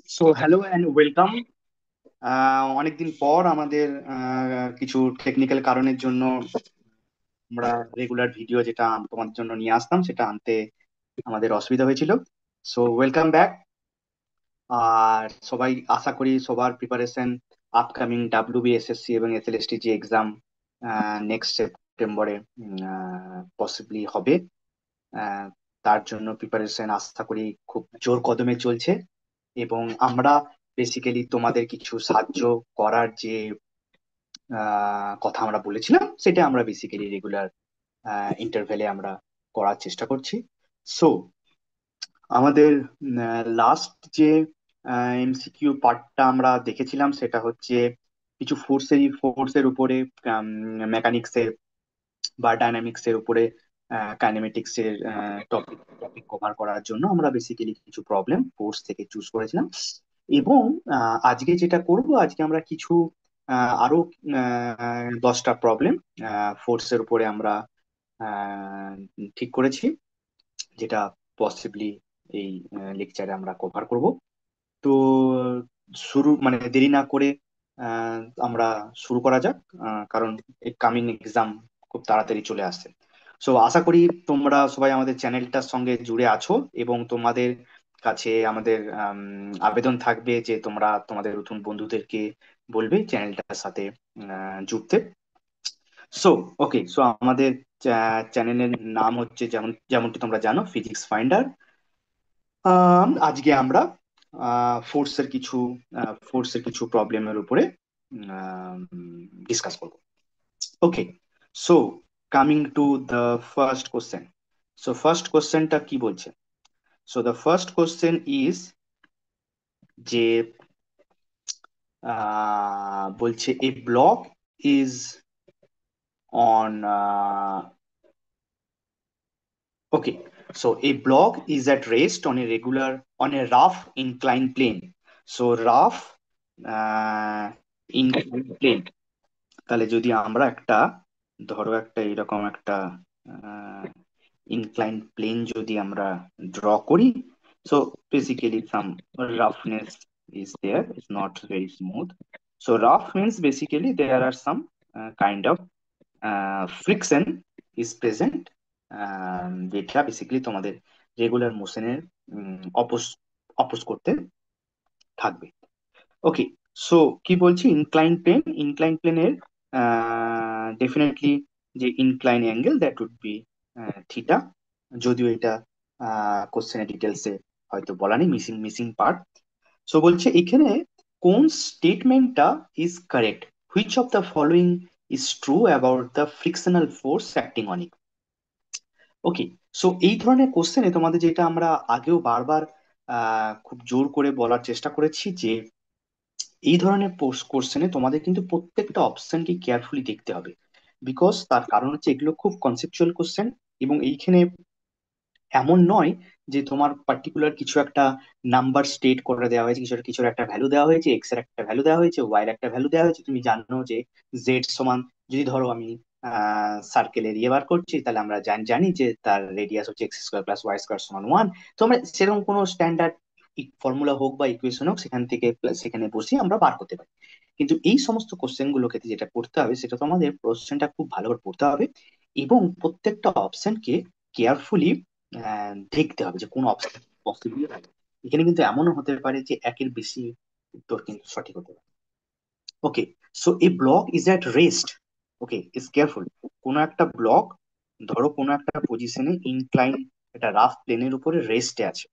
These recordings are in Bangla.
So hello and welcome. অনেকদিন পর আমাদের কিছু টেকনিক্যাল কারণের জন্য আমরা রেগুলার ভিডিও যেটা তোমাদের জন্য নিয়ে আসতাম সেটা আনতে আমাদের অসুবিধা হয়েছিল। So welcome back. আর সবাই আশা করি সবার প্রিপারেশন আপকামিং ডাব্লিউবিএসএসসি এবং এসএলএসটি যে এক্সাম নেক্সট সেপ্টেম্বরে পসিবলি হবে, আহ, তার জন্য প্রিপারেশন আশা করি খুব জোর কদমে চলছে। এবং আমরা বেসিক্যালি তোমাদের কিছু সাহায্য করার যে কথা আমরা বলেছিলাম সেটা আমরা বেসিক্যালি রেগুলার ইন্টারভেলে আমরা করার চেষ্টা করছি। সো আমাদের লাস্ট যে এমসিকিউ পার্টটা আমরা দেখেছিলাম সেটা হচ্ছে কিছু ফোর্সের উপরে, মেকানিক্সের বা ডাইনামিক্সের উপরে, কাইনেমেটিক্সের টপিক টপিক কভার করার জন্য আমরা বেসিক্যালি কিছু প্রবলেম ফোর্স থেকে চুজ করেছিলাম। এবং আজকে যেটা করব, আজকে আমরা কিছু আরো 10টা প্রবলেম ফোর্সের উপরে আমরা আহ, ঠিক করেছি, যেটা পসিবলি এই লেকচারে আমরা কভার করব। তো শুরু মানে দেরি না করে আহ, আমরা শুরু করা যাক, কারণ এই কামিং এক্সাম খুব তাড়াতাড়ি চলে আসছে। সো আশা করি তোমরা সবাই আমাদের চ্যানেলটার সঙ্গে জুড়ে আছো এবং তোমাদের কাছে আমাদের আবেদন থাকবে যে তোমরা তোমাদের নতুন বন্ধুদেরকে বলবে চ্যানেলটার সাথে জুড়তে। সো ওকে, সো আমাদের চ্যানেলের নাম হচ্ছে যেমনটি তোমরা জানো, ফিজিক্স ফাইন্ডার। আজকে আমরা ফোর্সের কিছু প্রবলেমের উপরে ডিসকাস করব। Okay, so coming to the first question. So first কোশ্চেনটা কি বলছে? So the first question is যে বলছে a block is on, okay, so a block is at rest on a rough inclined plane. So rough inclined plane, তাহলে যদি আমরা একটা, ধরো একটা এরকম একটা ইনক্লাইন্ড প্লেন যদি আমরা ড্র করি, so basically some roughness is there, it's not very smooth. So rough means basically there are some kind of friction is present, যেটা বেসিক্যালি তোমাদের রেগুলার মোশনের অপোজ অপোজ করতে থাকবে। ওকে, সো কি বলছি, ইনক্লাইন প্লেনের ডেফিনেটলি যে incline angle that would be theta. যদিও এটা কোশ্চেনের ডিটেলসে হয়তো বলা নেই, মিসিং মিসিং পার্ট। সো বলছে এখানে কোন স্টেটমেন্টটা is correct, which of the following is true about the frictional force acting on it. Okay, so এই ধরনের কোশ্চেনে তোমাদের যেটা আমরা আগেও বারবার খুব জোর করে বলার চেষ্টা করেছি যে এই ধরনের কোশ্চেনে তোমাদের কিন্তু প্রত্যেকটা অপশনকে কেয়ারফুলি দেখতে হবে। বিকজ তার কারণ হচ্ছে এগুলো খুব কনসেপচুয়াল কোশ্চেন, এবং এইখানে এমন নয় যে তোমার পার্টিকুলার কিছু একটা নাম্বার স্টেট করে দেওয়া হয়েছে, কিছুর একটা ভ্যালু দেওয়া হয়েছে, এক্স এর একটা ভ্যালু দেওয়া হয়েছে, ওয়াই এর একটা ভ্যালু দেওয়া হয়েছে। তুমি জানো যে জেড সমান, যদি ধরো আমি সার্কেলের ইয়ে বার করছি, তাহলে আমরা জানি যে তার রেডিয়াস হচ্ছে x square plus y square সমান 1। তো আমরা সেরকম কোনো স্ট্যান্ডার্ড ফর্মুলা হোক বা ইকুয়েশন হোক, সেখান থেকে সেখানে বসিয়ে আমরা বার করতে পারি। কিন্তু এই সমস্ত কোশ্চেন গুলোকে যেটা করতে হবে সেটা তো আমাদের কোশ্চেনটা খুব ভালো করে পড়তে হবে, এবং প্রত্যেকটা অপশনকে কেয়ারফুলি দেখতে হবে যে কোন অপশন পসিবল থাকে। এখানে কিন্তু এমনও হতে পারে যে একের বেশি উত্তর কিন্তু সঠিক হতে পারে। Okay, so a block is at rest. Okay, is careful. কোনো একটা ব্লক, ধরো কোনো একটা পজিশনে ইনক্লাইন, একটা রাফ প্লেনের উপরে রেস্টে আছে।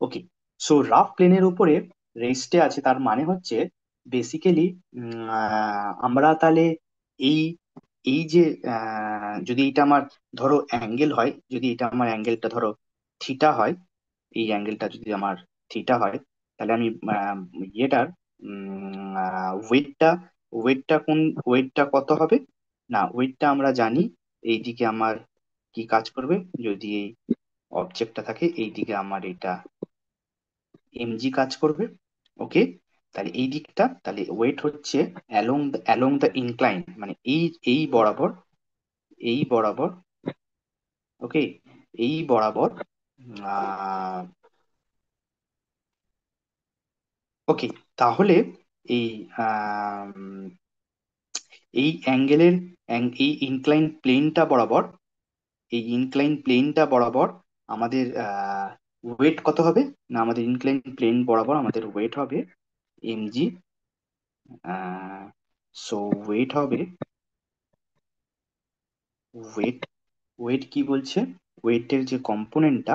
ওকে, সো রাফ প্লেনের উপরে রেস্টে আছে, তার মানে হচ্ছে বেসিক্যালি আমরা তাহলে এই এই যে যদি এটা আমার ধরো অ্যাঙ্গেল হয়, যদি এটা আমার অ্যাঙ্গেলটা ধরো থিটা হয়, এই অ্যাঙ্গেলটা যদি আমার থিটা হয়, তাহলে আমি ইয়েটার ওয়েটটা ওয়েটটা কোন ওয়েটটা কত হবে? না, ওয়েটটা আমরা জানি এইদিকে আমার কি কাজ করবে, যদি এই অবজেক্টটা থাকে এইদিকে আমার এটা এমজি কাজ করবে। ওকে, তাহলে এই দিকটা, তাহলে ওয়েট হচ্ছে অ্যালং দ্য ইনক্লাইন, মানে এই বরাবর, এই বরাবর। ওকে, এই বরাবর আহ ওকে, তাহলে এই আম, এই অ্যাঙ্গেলের এই ইনক্লাইন প্লেনটা বরাবর, এই ইনক্লাইন প্লেনটা বরাবর আমাদের ওয়েট কত হবে? না, আমাদের ইনক্লাইন প্লেন বরাবর আমাদের ওয়েট হবে mg। সো ওয়েট হবে, ওয়েট ওয়েট কি বলছে? ওয়েটের যে কম্পোনেন্টটা,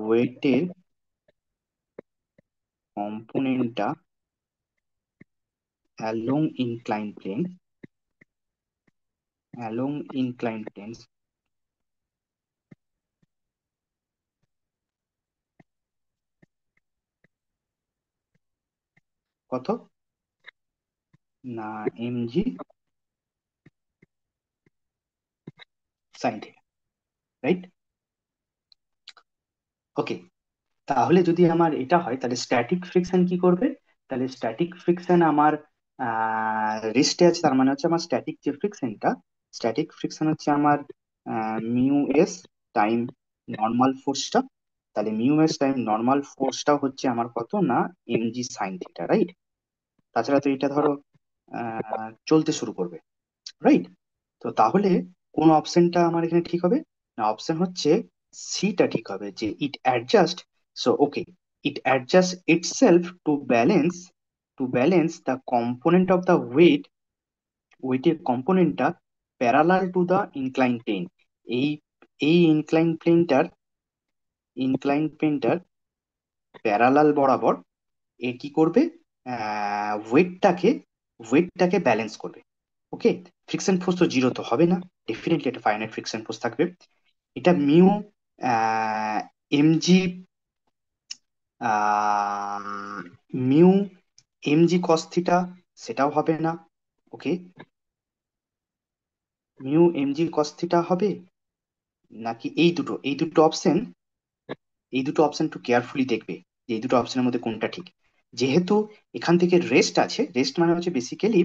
ওয়েটের কম্পোনেন্টটা along incline plane, along incline plane কত? না, mg sine theta, right? Okay, তাহলে যদি আমার এটা হয় তাহলে স্ট্যাটিক ফ্রিকশন কি করবে? তাহলে স্ট্যাটিক ফ্রিকশন আমার রেস্টে আছে, তার মানে হচ্ছে আমার স্ট্যাটিক যে ফ্রিকশনটা, স্ট্যাটিক ফ্রিকশন হচ্ছে আমার মিউ এস টাইম নর্মাল ফোর্সটা। তাহলে মিউ এস টাইম নর্মাল ফোর্সটা হচ্ছে আমার কত? না, mg সাইন থিটা, রাইট? তাছাড়া তো এটা ধরো চলতে শুরু করবে, রাইট? তো তাহলে কোন অপশনটা আমার এখানে ঠিক হবে? না, অপশন হচ্ছে সিটা ঠিক হবে, যে it adjust. So okay, it adjust itself to balance the component of the ওয়েটের কম্পোনেন্টটা parallel to the incline plane. এই এই ইনক্লাইন প্লেনটার প্যারালাল বরাবর এ কি করবে? ওয়েটটাকে ব্যালেন্স করবে। ওকে, ফ্রিকশন ফোর্স তো জিরো তো হবে না, ডেফিনেটলি একটা ফাইনাইট ফ্রিকশন ফোর্স থাকবে। এটা mu MG mu MG cos theta, সেটাও হবে না। ওকে, মিউ এমজি কস থিটা হবে নাকি এই দুটো অপশন একটু কেয়ারফুলি দেখবে, যে এই দুটো অপশনের মধ্যে কোনটা ঠিক। যেহেতু এখান থেকে রেস্ট আছে, রেস্ট মানে হচ্ছে বেসিক্যালি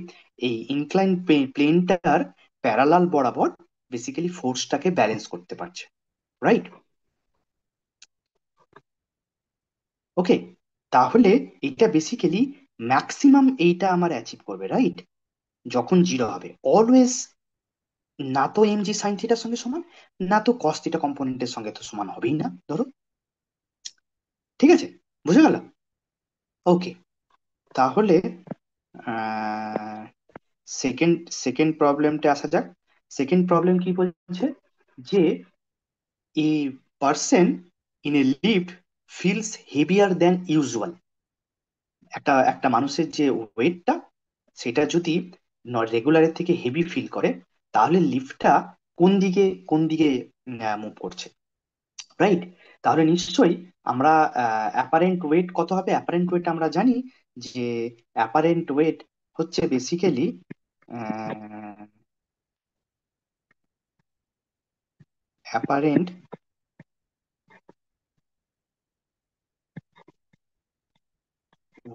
এই ইনক্লাইন প্লেনটার প্যারালাল বরাবর বেসিক্যালি ফোর্সটাকে ব্যালেন্স করতে পারছে, রাইট? ওকে, তাহলে এটা বেসিক্যালি ম্যাক্সিমাম এইটা আমার অ্যাচিভ করবে, রাইট? যখন জিরো হবে অলওয়েজ, না তো এমজি সাইন থিটার সঙ্গে সমান, না তো কস থিটা কম্পোনেন্টের সঙ্গে তো সমান হবেই না ধরো। ঠিক আছে, বুঝে গেল? ওকে, তাহলে সেকেন্ড সেকেন্ড প্রবলেমটা আসা যাক। সেকেন্ড প্রবলেম কি বলছে? যে a person in a lift feels heavier than usual. একটা একটা মানুষের যে ওয়েটটা, সেটা যদি রেগুলারের থেকে হেভি ফিল করে, তাহলে লিফটটা কোন দিকে মুভ করছে, রাইট? তাহলে নিশ্চয়ই আমরা অ্যাপারেন্ট ওয়েট কত হবে? অ্যাপারেন্ট ওয়েট আমরা জানি যে অ্যাপারেন্ট ওয়েট হচ্ছে basically apparent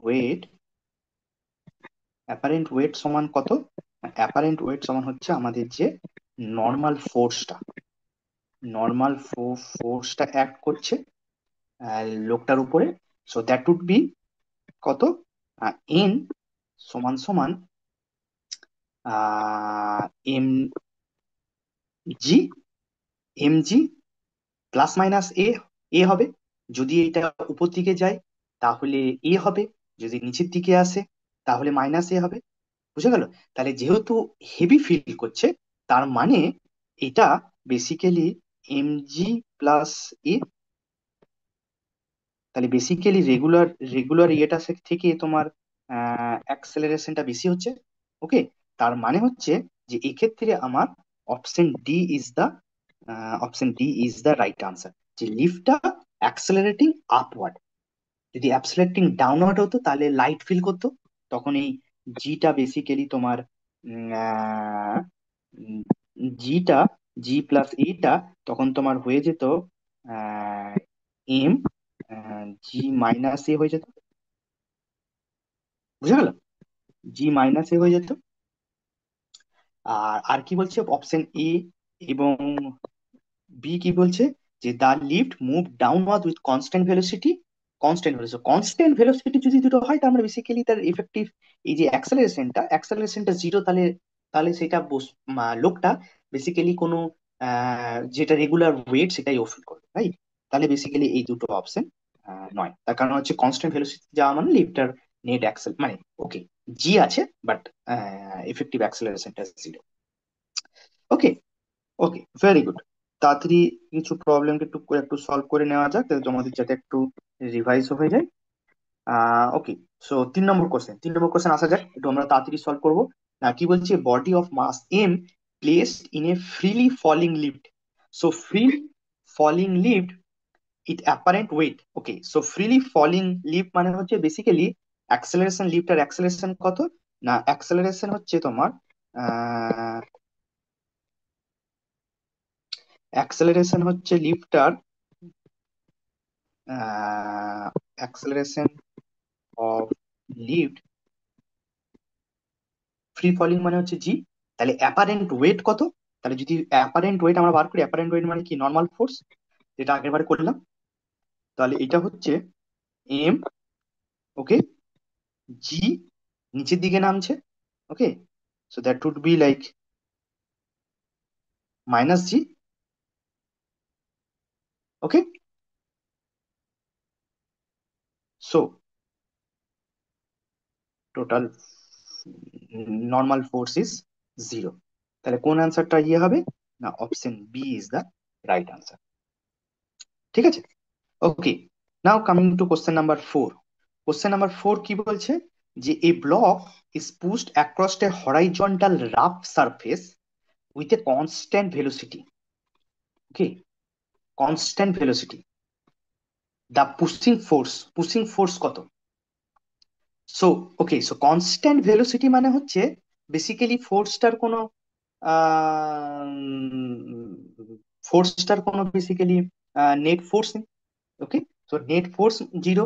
weight apparent weight সমান কত? অ্যাপারেন্ট ওয়েট সমান হচ্ছে আমাদের যে নর্মাল ফোর্সটা, নর্মাল ফোর্সটা অ্যাক্ট করছে লোকটার উপরে। সো দ্যাট উড বি কত? এন সমান সমান M G, mg plus minus A হবে। যদি এটা উপর দিকে যায় তাহলে এ হবে, যদি নিচের দিকে আসে তাহলে মাইনাস এ হবে। বুঝে গেল? তাহলে যেহেতু হেভি ফিল করছে, তার মানে এটা বেসিক্যালি mg প্লাস এ। তাহলে বেসিক্যালি রেগুলার ইয়েটা থেকে তোমার অ্যাক্সেলারেশনটা বেশি হচ্ছে। ওকে, তার মানে হচ্ছে যে এক্ষেত্রে আমার option D is the option D is the right answer, যে লিফটটা অ্যাক্সেলারেটিং আপওয়ার্ড। যদি অ্যাক্সেলারেটিং ডাউনওয়ার্ড হতো তাহলে লাইট ফিল করতো, তখন এই জিটা বেসিক্যালি তোমার জিটা জি প্লাস ইটা তখন তোমার হয়ে যেত এম জি মাইনাস এ হয়ে যেত। বুঝে গেল? জি মাইনাস এ হয়ে যেত। আর আর কি বলছে অপশন এ এবং বি? কি বলছে? যে the lift move downward with constant velocity, constant velocity, constant velocity যদি দুটো হয় তার মানে বেসিক্যালি তার ইফেক্টিভ এই যে অ্যাক্সেলারেশনটা জিরো, তাহলে তাহলে সেটা লোকটা বেসিক্যালি কোনো যেটা রেগুলার ওয়েট সেটাই ও ফিল করবে, রাইট? তাহলে বেসিক্যালি এই দুটো অপশন নয়। তার কারণ হচ্ছে কনস্ট্যান্ট ভেলোসিটি যাওয়া মানে লিফটার নেট অ্যাক্সেল মানে ওকে জি আছে, বাট ইফেক্টিভ অ্যাক্সেলারেশনটা zero. Okay, okay, very good. তাড়াতাড়ি কিছু প্রবলেমকে একটু একটু সলভ করে নেওয়া যাক, যাতে তোমাদের যাতে একটু রিভাইজ হয়ে যায়। ওকে, সো 3 নম্বর কোশ্চেন, 3 নম্বর কোশ্চেন আসা যাক, একটু আমরা তাড়াতাড়ি সলভ করবো। কি বলছে, body of mass M placed in a freely falling lift. So free falling lift it apparent weight. Okay, so freely falling lift মানে হচ্ছে বেসিক্যালি অ্যাক্সেলারেশন, লিফটার অ্যাক্সেলারেশন কত, না অ্যাক্সেলারেশন হচ্ছে তোমার অ্যাক্সেলারেশন হচ্ছে লিফটার acceleration of lift free falling মানে হচ্ছে জি। তাহলে অ্যাপারেন্ট ওয়েট কত, তাহলে যদি অ্যাপারেন্ট ওয়েট আমরা বার করি, অ্যাপারেন্ট ওয়েট মানে কি নর্মাল ফোর্স, যেটা আগের বারে করলাম। তাহলে এটা হচ্ছে এম, ওকে, জি নিচের দিকে নামছে, okay, so that would be like minus G, okay. So total normal force is zero. তাহলে কোন অ্যান্সারটা ইয়ে হবে, না option B is the right answer. ঠিক আছে, okay. Now coming to question number 4। Question number 4 কি বলছে, যে a block is pushed across a horizontal rough surface with a constant velocity. Okay, constant velocity, the pushing force কত? So okay, so constant velocity মানে হচ্ছে বেসিক্যালি ফোর্সটার কোনো বেসিক্যালি নেট ফোর্স নেই। ওকে, সো নেট ফোর্স জিরো।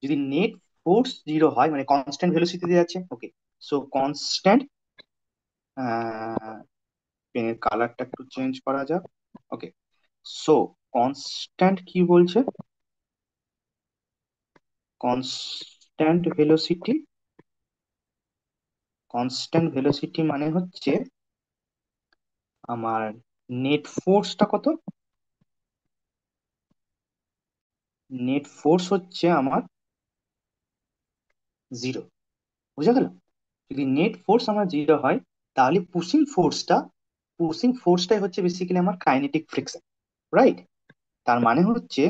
যদি নেট ফোর্স জিরো হয় মানে কনস্ট্যান্ট ভেলোসিটিতে যাচ্ছে, ওকে, সো কনস্ট্যান্ট, পেনের কালারটা একটু চেঞ্জ করা যাক। ওকে, সো কনস্ট্যান্ট কি বলছে, কনস্ট্যান্ট ভেলোসিটি, কনস্ট্যান্ট ভেলোসিটি মানে হচ্ছে আমার নেট ফোর্সটা কত, নেট ফোর্স হচ্ছে আমার জিরো। বুঝা গেল? যদি নেট ফোর্স আমার জিরো হয়, তাহলে পুশিং ফোর্সটাই হচ্ছে বেসিক্যালি আমার কাইনেটিক ফ্রিকশন, রাইট? তার মানে হচ্ছে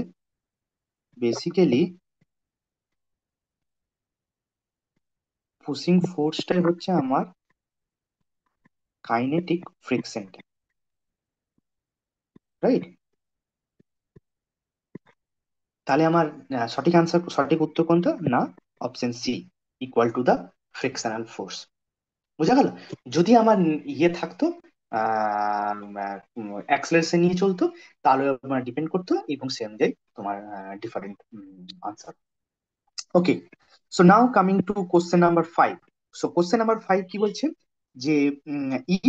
বেসিক্যালি পুশিং ফোর্সটাই হচ্ছে আমার কাইনেটিক ফ্রিকশনটা, রাইট? তাহলে আমার সঠিক আনসার, সঠিক উত্তর কোনটা, না option C, equal to the frictional force. বোঝা গেল? যদি আমার ইয়ে থাকতো, অ্যাক্সেলারেশন নিয়ে চলতো, তাহলে আমার ডিপেন্ড করতো এবং সে অনুযায়ী তোমার different answer. Okay, so now coming to question number 5। So question number 5 কি বলছে, যে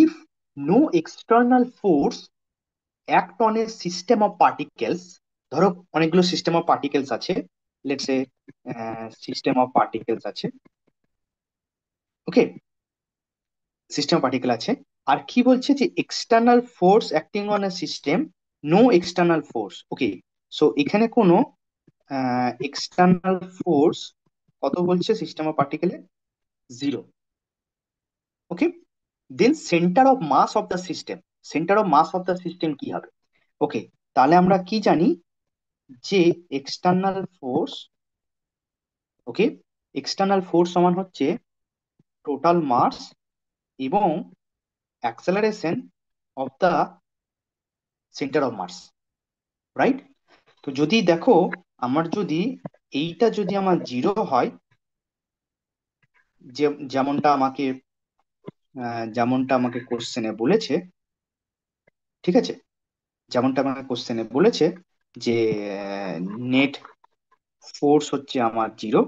if no external force act on a system of particles, ধরো অনেকগুলো সিস্টেম অফ পার্টিকেলস আছে, let's say system of particles আছে, ওকে, সিস্টেম অফ পার্টিকেল আছে। আর কি বলছে, যে external force acting on a system, no external force, okay. So এখানে কোনো এক্সটার্নাল ফোর্স কত বলছে সিস্টেম অফ পার্টিকেলে, zero, okay. Then centre of mass of the system, centre of mass of the system কি হবে? ওকে, তাহলে আমরা কি জানি, যে external force, okay, external force সমান হচ্ছে টোটাল মাস এবং acceleration of the centre of mass, right? তো যদি দেখো, আমার যদি এইটা যদি আমার জিরো হয়, যে যেমনটা আমাকে কোশ্চেনে বলেছে, ঠিক আছে, যেমনটা আমাকে কোশ্চেনে বলেছে, যে নেট ফোর্স হচ্ছে আমার জিরো,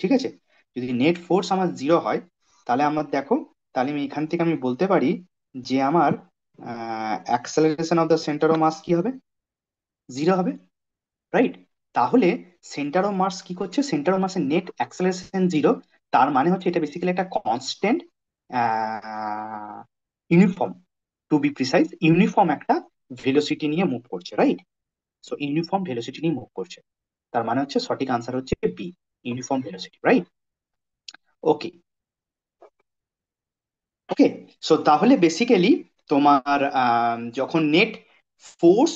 ঠিক আছে। যদি নেট ফোর্স আমার জিরো হয়, তাহলে আমার দেখো, তাহলে আমি এখান থেকে আমি বলতে পারি যে আমার acceleration of the centre of mass কি হবে, জিরো হবে, রাইট? তাহলে সেন্টার অফ মাস কি করছে, সেন্টার অফ মাসের নেট অ্যাক্সেলারেশন 0, তার মানে হচ্ছে এটা বেসিক্যালি একটা constant uniform, to be precise uniform একটা ভেলোসিটি নিয়ে মুভ করছে, রাইট? সো ইউনিফর্ম ভেলোসিটি নিয়ে মুভ করছে, তার মানে হচ্ছে সঠিক আনসার হচ্ছে B, uniform velocity, right? Okay, okay. So তাহলে বেসিক্যালি তোমার যখন net force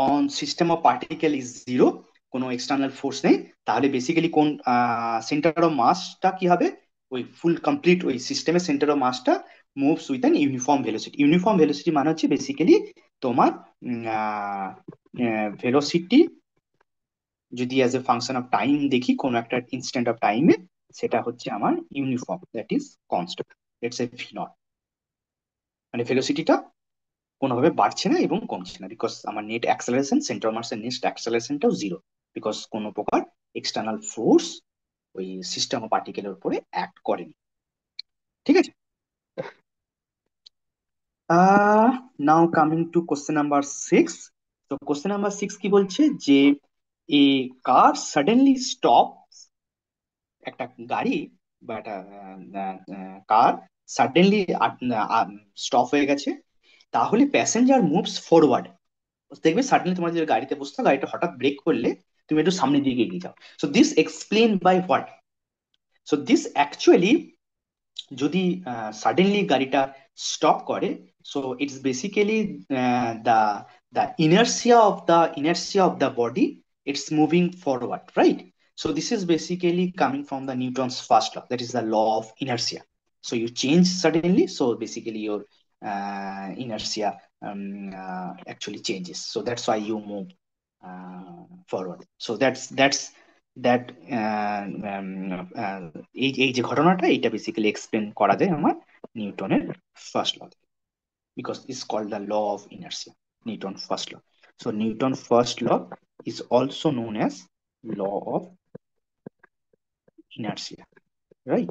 on system of particle is 0, কোনো এক্সটার্নাল ফোর্স নেই, তাহলে বেসিক্যালি কোন সেন্টার অফ মাসটা কি হবে, ওই ফুল কমপ্লিট ওই সিস্টেমের সেন্টার অফ মাসটা moves with an uniform velocity. Uniform velocity মানে হচ্ছে বেসিক্যালি তোমার ভেলোসিটি যদি as a function of time দেখি কোনো একটা ইনস্ট্যান্ট অফ টাইমে, সেটা হচ্ছে আমার uniform, that is constant, let's say V naught. মানে ভেলোসিটিটা কোনোভাবে বাড়ছে না এবং কমছে না, বিকজ আমার নেট অ্যাক্সেলারেশন, সেন্টার অফ মাসের নেট অ্যাক্সেলারেশনটাও 0, বিকজ কোনো প্রকার এক্সটার্নাল ফোর্স ওই সিস্টেম অফ পার্টিকেলের উপরে অ্যাক্ট করেনি। ঠিক আছে। নাও কামিং টু কোশ্চেন নাম্বার 6। তো কোশ্চেন নাম্বার 6 কি বলছে যে এ কার সাডেনলি স্টপ, একটা গাড়ি বা একটা কার সাডেনলি স্টপ হয়ে গেছে, তাহলে প্যাসেঞ্জার মুভস ফরওয়ার্ড। দেখবে সাডেনলি তোমার যে গাড়িতে বসছো, গাড়িটা হঠাৎ ব্রেক করলে তুমি একটু সামনের দিকে এগিয়ে যাও। So this explain by what? So this actually, যদি সাডেনলি গাড়িটা স্টপ করে, so it's basically the the inertia of the body, it's moving forward, right? So this is basically coming from the Newton's first law, that is the law of inertia. So you change suddenly, so basically your inertia actually changes. So that's why you move forward. So that এই এই যে ঘটনাটা, এটা বেসিক্যালি এক্সপ্লেন করা যায় আমার নিউটনের first law, because it's called the law of inertia, Newton first law. So Newton first law is also known as law of inertia, right?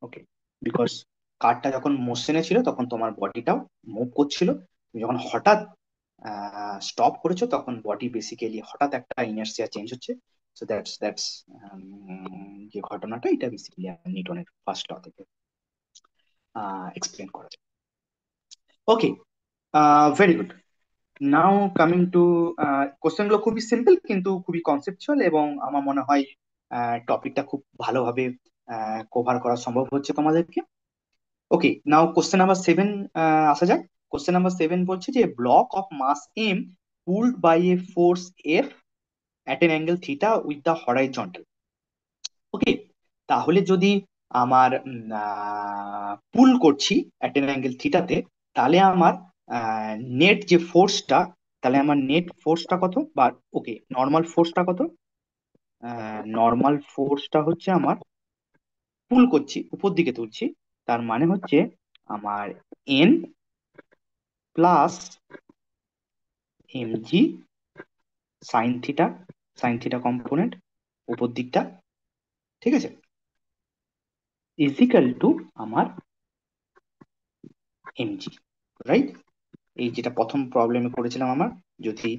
Okay, because কারটা যখন মোশনে ছিল তখন তোমার বডিটাও মুভ করছিল, তুমি যখন হঠাৎ স্টপ করেছো তখন বডি বেসিক্যালি হঠাৎ একটা ইনার্সিয়া চেঞ্জ হচ্ছে। সো দ্যাটস যে ঘটনাটা, এটা বেসিক্যালি নিউটনের ফার্স্ট ল থেকে এক্সপ্লেন করা যায়। Okay, very good. Now coming to কোশ্চেনগুলো খুবই সিম্পল কিন্তু খুবই কনসেপচুয়াল, এবং আমার মনে হয় টপিকটা খুব ভালোভাবে কভার করা সম্ভব হচ্ছে তোমাদেরকে। ওকে, নাও কোশ্চেন নাম্বার 7 আসা যাক। কোশ্চেন নাম্বার 7 বলছে যে block of mass M pulled by a force F at an angle theta with the horizontal. Okay, তাহলে যদি আমার পুল করছি অ্যাট এন অ্যাঙ্গেল থিটাতে, তাহলে আমার নেট যে ফোর্সটা, তাহলে আমার নেট ফোর্সটা কত, বা ওকে নর্মাল ফোর্সটা কত? নর্মাল ফোর্সটা হচ্ছে আমার, পুল করছি উপর দিকে তুলছি, তার মানে হচ্ছে আমার N plus mg sine theta, sine theta component উপর দিকটা, ঠিক আছে, ইজিক্যাল টু আমার mg, রাইট? এই যেটা প্রথম প্রবলেমে করেছিলাম আমার, যদি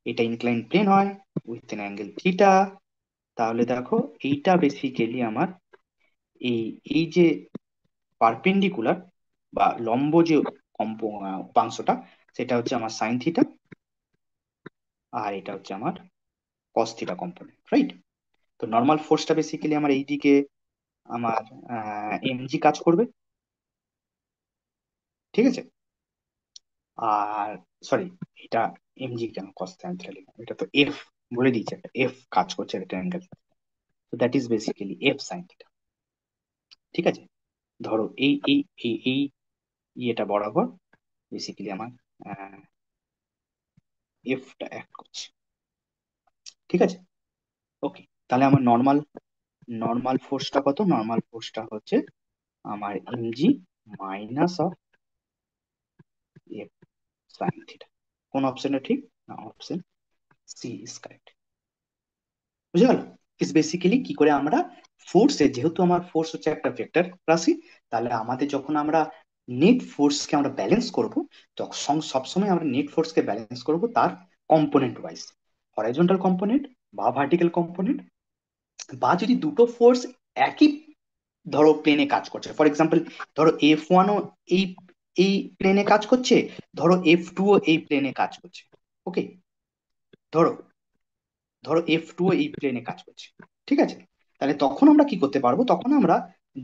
এটা ইনক্লাইন প্লেন হয় উইথ এন অ্যাঙ্গেল থিটা, তাহলে দেখো এইটা বেসিক্যালি আমার এই এই যে পারপেন্ডিকুলার বা লম্ব যে উপাংশটা, সেটা হচ্ছে আমার সাইন থিটা, আর এটা হচ্ছে আমার কস থিটা কম্পোনেন্ট, রাইট? তো নর্মাল ফোর্সটা বেসিক্যালি আমার এইদিকে আমার এমজি কাজ করবে, ঠিক আছে। আর সরি, এটা এমজি কেন কস থিটা লিখলাম, এটা তো এফ বলে দিয়েছে, একটা এফ কাজ করছে একটা অ্যাঙ্গেল, তো that is basically F sine theta, ঠিক আছে। ধরো এই এই এই এই ইয়েটা বরাবর বেসিক্যালি আমার এফটা অ্যাক্ট করছে, ঠিক আছে। ওকে, তাহলে আমার নর্মাল নর্মাল ফোর্সটা কত? নর্মাল ফোর্সটা হচ্ছে আমার MG minus of F sine theta. কোন অপশনটা ঠিক? না, অপশন সি ইজ কারেক্ট। বুঝে গেল? ইস বেসিক্যালি কি করে আমরা ফোর্সে, যেহেতু আমার ফোর্স হচ্ছে একটা ভেক্টর রাশি, তাহলে আমাদের যখন আমরা নেট ফোর্সকে আমরা ব্যালেন্স করব, তখন সবসময় আমরা নেট ফোর্সকে ব্যালেন্স করব তার কম্পোনেন্ট ওয়াইজ। হরাইজন্টাল কম্পোনেন্ট বা ভার্টিক্যাল কম্পোনেন্ট, বা যদি দুটো ফোর্স একই ধরো প্লেনে কাজ করছে, ফর এক্সাম্পল ধরো F1ও এই এই প্লেনে কাজ করছে, ধরো F2ও এই প্লেনে কাজ করছে। ওকে, ধরো ধরো F2ও এই প্লেনে কাজ করছে, ঠিক আছে? তাহলে তখন আমরা কি করতে পারবো, তখন আমরা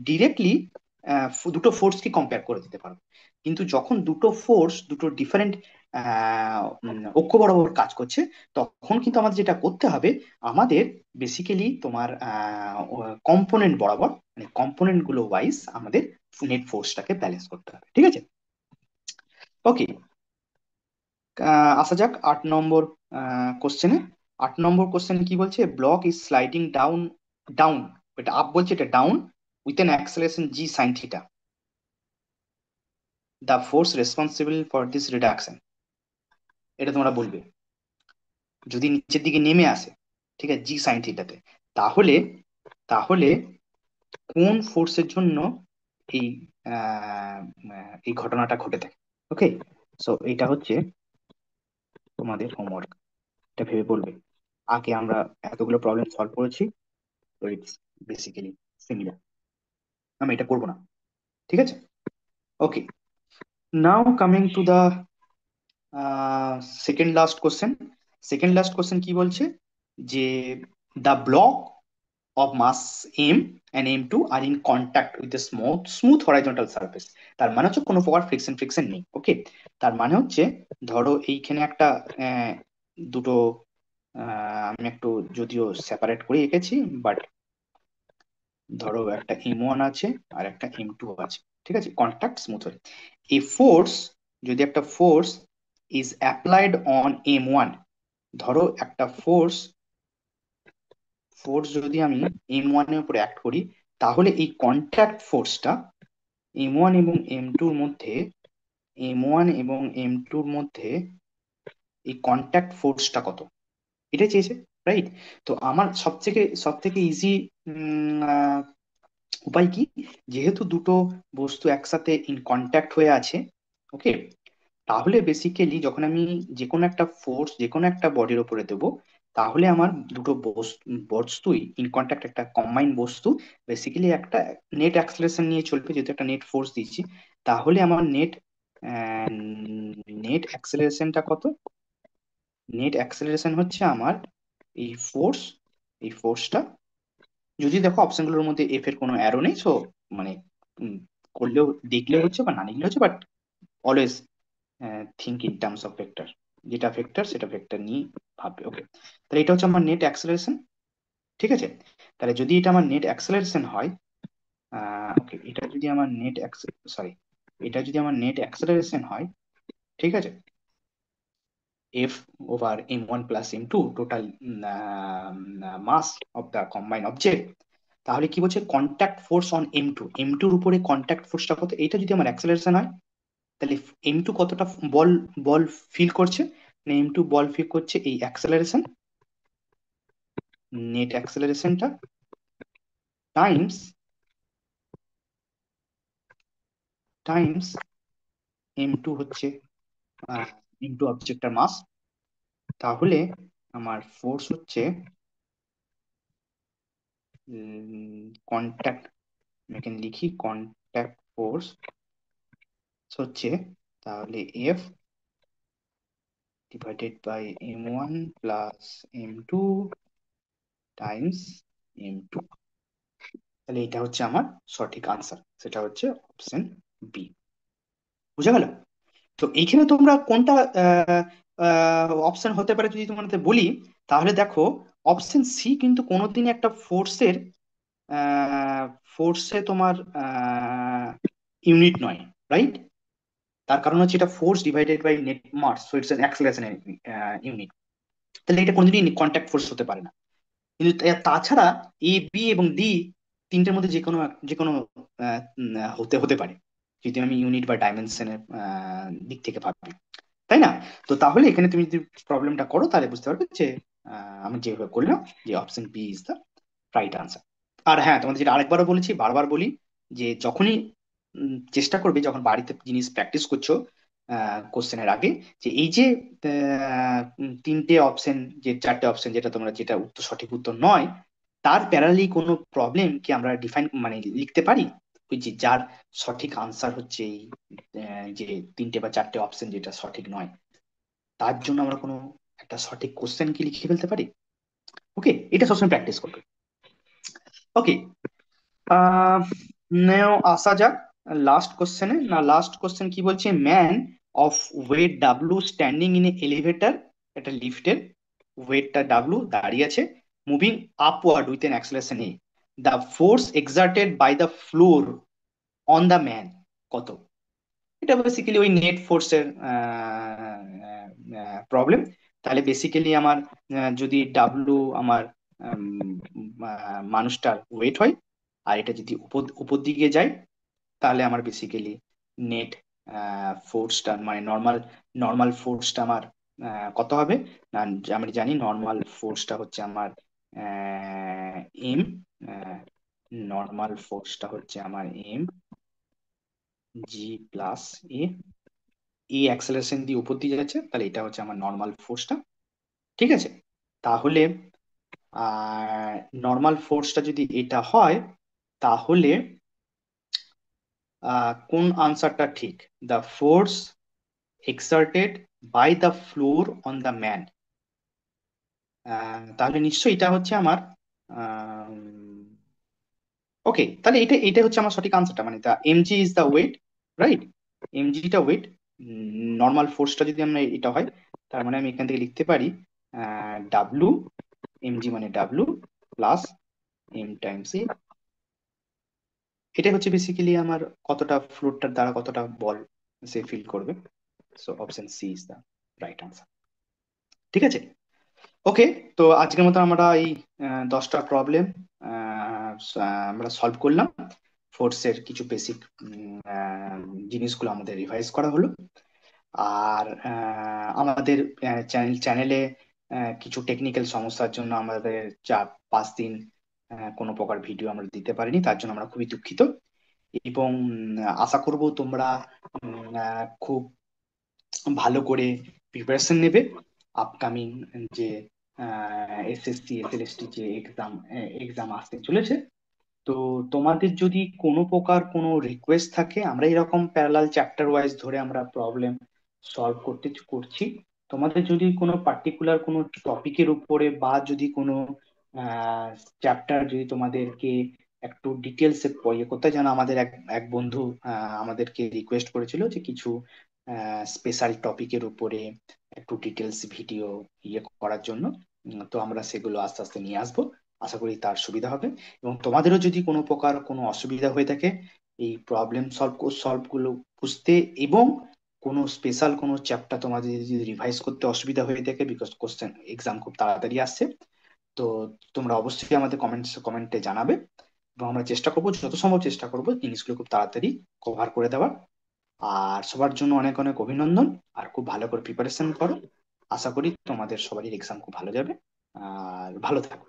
ডিরেক্টলি দুটো ফোর্সকে কম্পেয়ার করে দিতে পারবো। কিন্তু যখন দুটো ফোর্স দুটো ডিফারেন্ট অক্ষ বরাবর কাজ করছে, তখন কিন্তু আমাদের যেটা করতে হবে, আমাদের বেসিক্যালি তোমার কম্পোনেন্ট বরাবর, মানে কম্পোনেন্ট গুলো ওয়াইজ আমাদের নেট ফোর্সটাকে ব্যালেন্স করতে হবে, ঠিক আছে? ওকে, আসা যাক 8 নম্বর কোশ্চেনে। 8 নম্বর কোশ্চেন কি বলছে, block is sliding down, down, এটা আপ বলছে, এটা down, with an acceleration G sine theta, the force responsible for this reduction. এটা তোমরা বলবে যদি নিচের দিকে নেমে আসে, ঠিক আছে, জি সাইন থিটাতে, তাহলে তাহলে কোন ফোর্সের জন্য এই এই ঘটনাটা ঘটে থাকে। ওকে, সো এটা হচ্ছে তোমাদের হোমওয়ার্ক, এটা ভেবে বলবে। আগে আমরা এতগুলো প্রবলেম সলভ করেছি, তো ইটস বেসিক্যালি সিমিলার, আমি এটা করবো না, ঠিক আছে? Okay, now coming to the second last question. Second last question কি বলছে, যে the block of mass M and m2 are in contact with the smooth horizontal surface. তার মানে হচ্ছে কোনো প্রকার ফ্রিকশন ফ্রিকশন নেই। ওকে, তার মানে হচ্ছে ধরো এইখানে একটা দুটো আমি একটু যদিও সেপারেট করে এঁকেছি, বাট ধরো একটা M1 আছে আর একটা M2 আছে, ঠিক আছে, কন্ট্যাক্ট স্মুথ হয়ে। এই ফোর্স, যদি একটা force is applied on M1, ধরো একটা ফোর্স ফোর্স যদি আমি M1 এর উপরে অ্যাক্ট করি, তাহলে এই কন্ট্যাক্ট ফোর্সটা M1 এবং M2 এর মধ্যে, M1 এবং M2 এর মধ্যে এই কন্ট্যাক্ট ফোর্সটা কত, এটা চেয়েছে, রাইট? তো আমার সব থেকে ইজি উপায় কি, যেহেতু দুটো বস্তু একসাথে ইন কন্ট্যাক্ট হয়ে আছে, ওকে, তাহলে বেসিক্যালি যখন আমি যে কোনো একটা ফোর্স যে কোনো একটা বডির উপরে দেবো, তাহলে আমার দুটো বস্তুই ইন কন্ট্যাক্ট, একটা কম্বাইন্ড বস্তু বেসিক্যালি একটা নেট অ্যাক্সেলারেশন নিয়ে চলবে, যেহেতু একটা নেট ফোর্স দিচ্ছি। তাহলে আমার নেট অ্যাক্সেলারেশনটা কত, নেট অ্যাক্সেলারেশন হচ্ছে আমার এই ফোর্স, এই ফোর্সটা, যদি দেখো অপশনগুলোর মধ্যে এফ এর কোনো অ্যারো নেই, সো মানে উম, করলেও দেখলে হচ্ছে বা না লিখলে হচ্ছে, but always think in terms of vector, যেটা ভেক্টর সেটা ভেক্টর নিয়ে ভাববে। ওকে, তাহলে এটা হচ্ছে আমার নেট অ্যাক্সেলারেশন, ঠিক আছে? তাহলে যদি এটা আমার নেট অ্যাক্সেলারেশন হয়, ওকে, এটা যদি আমার সরি, এটা যদি আমার নেট অ্যাক্সেলারেশন হয়, ঠিক আছে, F over M1 plus M2 total mass of the combined object, তাহলে কি বলছে, contact force on M2, M2 এর উপরে কন্ট্যাক্ট ফোর্সটা কত, এটা যদি আমার অ্যাক্সেলারেশন হয়, তাহলে M2 কতটা বল বল ফিল করছে, M2 বল ফিল করছে এই অ্যাক্সেলারেশন, নেট অ্যাক্সেলারেশনটা টাইমস টাইমস M2 হচ্ছে M2 অবজেক্টটার মাস। তাহলে আমার ফোর্স হচ্ছে কন্ট্যাক্ট, আমি এখানে লিখি কন্ট্যাক্ট ফোর্স হচ্ছে তাহলে F divided by M1 plus M2 times M2। তাহলে এটা হচ্ছে আমার সঠিক আনসার, সেটা হচ্ছে অপশন বি। বুঝা গেল? তো এইখানে তোমরা কোনটা অপশন হতে পারে যদি তোমাদের বলি, তাহলে দেখো অপশন সি কিন্তু কোনোদিনই একটা ফোর্সে তোমার ইউনিট নয়, রাইট? তার কারণ হচ্ছে এটা force divided by net mass, so it's an acceleration unit. তাহলে এটা কোনোদিনই কন্ট্যাক্ট ফোর্স হতে পারে না। কিন্তু তাছাড়া এ বি এবং ডি তিনটের মধ্যে যে কোনো হতে হতে পারে, যদি আমি ইউনিট বা ডাইমেনশনের দিক থেকে ভাবি, তাই না? তো তাহলে এখানে তুমি যদি প্রবলেমটা করো, তাহলে বুঝতে পারবে যে আমি যেভাবে করলাম, যে option B is the right answer. আর হ্যাঁ, তোমাদের যেটা আরেকবারও বলেছি, বারবার বলি, যে যখনই চেষ্টা করবে, যখন বাড়িতে জিনিস প্র্যাকটিস করছো, কোশ্চেনের আগে, যে এই যে তিনটে অপশন, যে চারটে অপশন যেটা তোমরা, যেটা উত্তর সঠিক উত্তর নয়, তার প্যারালি কোনো প্রবলেম কি আমরা ডিফাইন মানে লিখতে পারি, ওই যে যার সঠিক আনসার হচ্ছে এই যে তিনটে বা চারটে অপশন যেটা সঠিক নয়, তার জন্য আমরা কোনো একটা সঠিক কোশ্চেন কি লিখে ফেলতে পারি? ওকে, এটা সবসময় প্র্যাকটিস করবে। ওকে, আহ নেও আসা যাক লাস্ট কোশ্চেনে। না, লাস্ট কোশ্চেন কি বলছে, man of weight W standing in elevator, একটা লিফটের ওয়েটটা ডাব্লু দাঁড়িয়ে আছে, moving upward with an acceleration A, the force exerted by the floor on the man কত? এটা বেসিক্যালি ওই নেট ফোর্সের প্রবলেম। তাহলে বেসিক্যালি আমার যদি ডাব্লু আমার মানুষটার ওয়েট হয়, আর এটা যদি উপর উপর দিকে যায়, তাহলে আমার বেসিক্যালি নেট ফোর্সটা মানে নর্মাল নর্মাল ফোর্সটা আমার কত হবে না? আমি জানি নর্মাল ফোর্সটা হচ্ছে আমার এম, নর্মাল ফোর্সটা হচ্ছে আমার এম জি প্লাস এ, এই অ্যাক্সেলারেশন দিয়ে উপর দিয়ে যাচ্ছে, তাহলে এটা হচ্ছে আমার নর্মাল ফোর্সটা। ঠিক আছে, তাহলে নর্মাল ফোর্সটা যদি এটা হয়, তাহলে কোন আনসারটা ঠিক? The force exerted by the floor on the man, তাহলে নিশ্চয়ই এটা হচ্ছে আমার ওকে, তাহলে এটা এটা হচ্ছে আমার সঠিক আনসারটা, মানে the mg is the weight, right? এমজিটা ওয়েট, নর্মাল ফোর্সটা যদি আমরা এটা হয়, তার মানে আমি এখান থেকে লিখতে পারি ডাব্লু, এমজি মানে W plus M times A, এটাই হচ্ছে বেসিক্যালি আমার কতটা ফ্লুইডটার দ্বারা কতটা বল সে ফিল করবে। So option C is the right answer. ঠিক আছে, ওকে। তো আজকের মতো আমরা এই 10টা প্রবলেম আমরা সলভ করলাম। ফোর্সের কিছু বেসিক জিনিসগুলো আমাদের রিভাইজ করা হলো। আর আমাদের চ্যানেলে কিছু টেকনিক্যাল সমস্যার জন্য আমাদের 4-5 দিন কোনো প্রকার ভিডিও আমরা দিতে পারিনি, তার জন্য আমরা খুবই দুঃখিত। এবং আশা করব তোমরা খুব ভালো করে প্রিপারেশন নেবে আপকামিং যে এসএসসি এসএলএসটি যে এক্সাম এক্সাম আসতে চলেছে। তো তোমাদের যদি কোনো প্রকার কোনো রিকোয়েস্ট থাকে, আমরা এরকম প্যারালাল চ্যাপ্টার ওয়াইজ ধরে আমরা প্রবলেম সলভ করছি, তোমাদের যদি কোনো পার্টিকুলার কোনো টপিকের উপরে বা যদি কোনো চ্যাপ্টার যদি তোমাদেরকে একটু ডিটেলসে ইয়ে করতে হয়, যেন আমাদের এক এক বন্ধু আমাদেরকে রিকোয়েস্ট করেছিল যে কিছু স্পেশাল টপিকের উপরে একটু ডিটেলস ভিডিও ইয়ে করার জন্য। তো আমরা সেগুলো আস্তে আস্তে নিয়ে আসবো, আশা করি তার সুবিধা হবে। এবং তোমাদেরও যদি কোনো প্রকার কোনো অসুবিধা হয়ে থাকে এই প্রবলেম সলভ গুলো বুঝতে, এবং কোনো স্পেশাল কোনো চ্যাপ্টার তোমাদের যদি রিভাইজ করতে অসুবিধা হয়ে থাকে, বিকজ কোশ্চেন এক্সাম খুব তাড়াতাড়ি আসছে, তো তোমরা অবশ্যই আমাদের কমেন্টে জানাবে, এবং আমরা চেষ্টা করবো, যত সম্ভব চেষ্টা করবো জিনিসগুলো খুব তাড়াতাড়ি কভার করে দেওয়ার। আর সবার জন্য অনেক অনেক অভিনন্দন, আর খুব ভালো করে প্রিপারেশন করো। আশা করি তোমাদের সবারই এক্সাম খুব ভালো যাবে, আর ভালো থাকো।